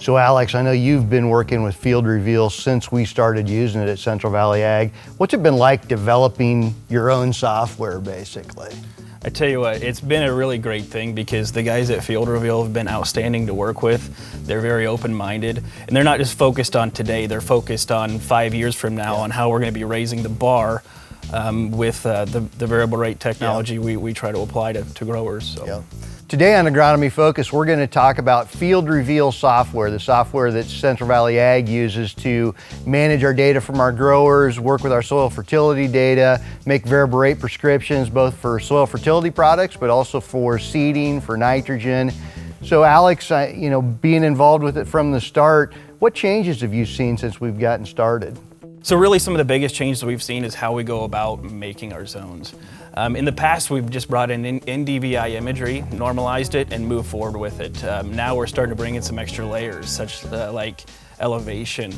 So Alex, I know you've been working with FieldReveal since we started using it at Central Valley Ag. What's it been like developing your own software, basically? I tell you what, it's been a really great thing because the guys at FieldReveal have been outstanding to work with. They're very open-minded, and they're not just focused on today, they're focused on 5 years from now on how we're going to be raising the bar with the variable rate technology we try to apply to growers. So. Today on Agronomy Focus, we're going to talk about FieldReveal Software, the software that Central Valley Ag uses to manage our data from our growers, work with our soil fertility data, make variable rate prescriptions both for soil fertility products, but also for seeding, for nitrogen. So Alex, being involved with it from the start, what changes have you seen since we've gotten started? So really some of the biggest changes we've seen is how we go about making our zones. In the past, we've just brought in NDVI imagery, normalized it, and moved forward with it. Now we're starting to bring in some extra layers, such like elevation.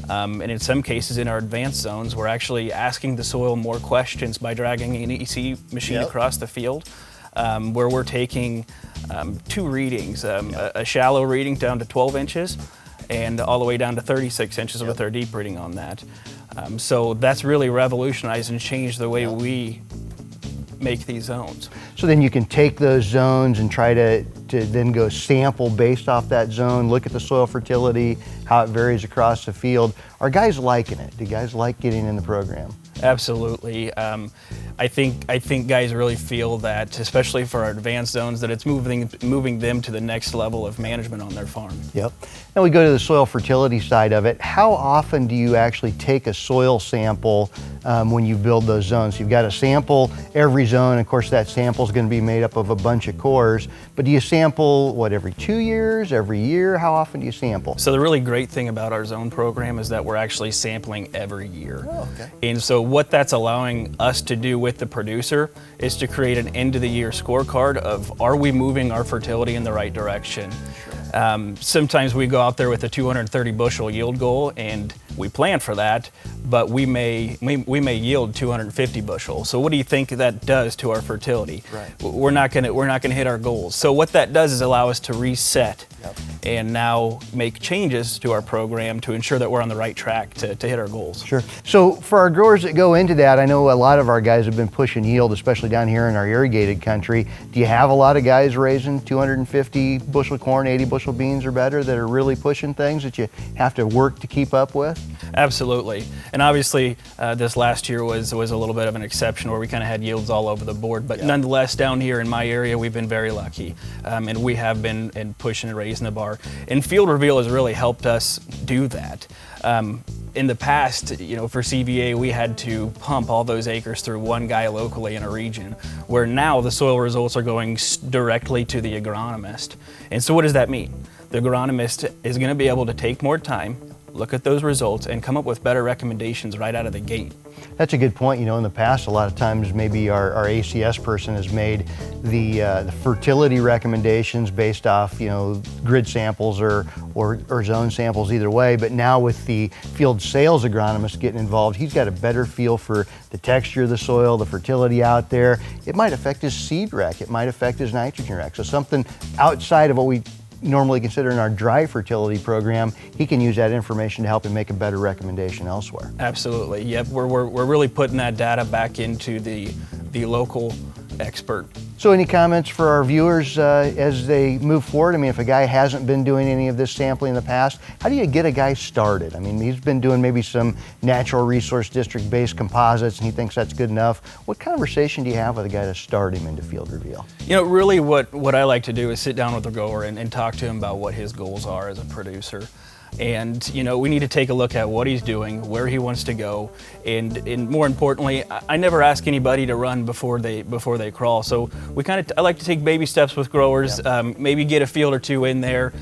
And in some cases in our advanced zones, we're actually asking the soil more questions by dragging an EC machine across the field, where we're taking two readings, a shallow reading down to 12 inches, and all the way down to 36 inches with our deep reading on that. So that's really revolutionized and changed the way we make these zones. So then you can take those zones and try to then go sample based off that zone, look at the soil fertility, how it varies across the field. Are guys liking it? Do guys like getting in the program? Absolutely. I think guys really feel that, especially for our advanced zones, that it's moving them to the next level of management on their farm. Yep. Now we go to the soil fertility side of it. How often do you actually take a soil sample when you build those zones? You've got to sample every zone. Of course, that sample is going to be made up of a bunch of cores, but do you sample, what, every 2 years, every year? How often do you sample? So the really great thing about our zone program is that we're actually sampling every year. Oh, okay. And so what that's allowing us to do with the producer is to create an end of the year scorecard of, are we moving our fertility in the right direction? Sometimes we go out there with a 230 bushel yield goal and we plan for that, but we may yield 250 bushels. So what do you think that does to our fertility? Right. We're not gonna hit our goals. So what that does is allow us to reset and now make changes to our program to ensure that we're on the right track to hit our goals. Sure. So for our growers that go into that, I know a lot of our guys have been pushing yield, especially down here in our irrigated country. Do you have a lot of guys raising 250 bushel corn, 80 bushel beans or better that are really pushing things that you have to work to keep up with? Absolutely. And obviously this last year was a little bit of an exception where we kind of had yields all over the board, but nonetheless down here in my area we've been very lucky, and we have been pushing and raising the bar. And FieldReveal has really helped us do that. In the past, for CVA, we had to pump all those acres through one guy locally in a region, where now the soil results are going directly to the agronomist. And so what does that mean? The agronomist is going to be able to take more time, look at those results, and come up with better recommendations right out of the gate. That's a good point. In the past, a lot of times maybe our ACS person has made the fertility recommendations based off, grid samples or zone samples either way. But now with the field sales agronomist getting involved, he's got a better feel for the texture of the soil, the fertility out there. It might affect his seed rec. It might affect his nitrogen rec. So something outside of what we normally consider in our dry fertility program, he can use that information to help him make a better recommendation elsewhere. Absolutely. Yep. We're really putting that data back into the local expert. So any comments for our viewers as they move forward? If a guy hasn't been doing any of this sampling in the past, how do you get a guy started? He's been doing maybe some natural resource district based composites and he thinks that's good enough. What conversation do you have with a guy to start him into FieldReveal? Really what I like to do is sit down with the grower and talk to him about what his goals are as a producer. And we need to take a look at what he's doing, where he wants to go, and more importantly, I never ask anybody to run before they crawl. So I like to take baby steps with growers, maybe get a field or two in there,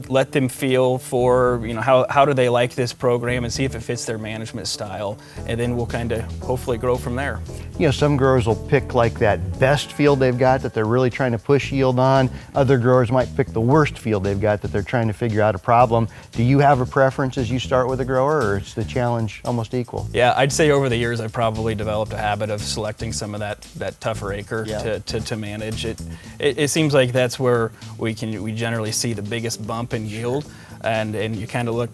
let them feel for how do they like this program and see if it fits their management style, and then we'll kind of hopefully grow from there. some growers will pick like that best field they've got that they're really trying to push yield on. Other growers might pick the worst field they've got that they're trying to figure out a problem. Do you have a preference as you start with a grower, or is the challenge almost equal? Yeah, I'd say over the years I've probably developed a habit of selecting some of that tougher acre to manage. It seems like that's where we generally see the biggest bump in yield, and you kind of look.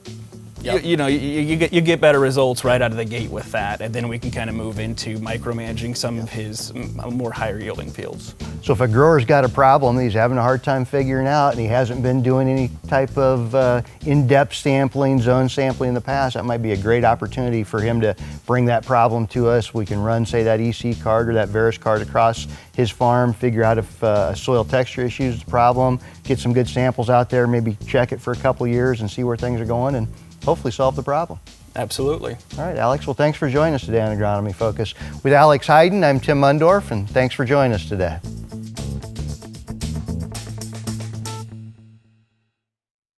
You get better results right out of the gate with that, and then we can kind of move into micromanaging some of his more higher yielding fields. So if a grower's got a problem he's having a hard time figuring out, and he hasn't been doing any type of in-depth sampling, zone sampling in the past, that might be a great opportunity for him to bring that problem to us. We can run, say, that EC card or that Veris card across his farm, figure out if soil texture issue is the problem, get some good samples out there, maybe check it for a couple years and see where things are going, and hopefully solve the problem. Absolutely. All right, Alex, well, thanks for joining us today on Agronomy Focus. With Alex Hayden, I'm Tim Mundorf, and thanks for joining us today.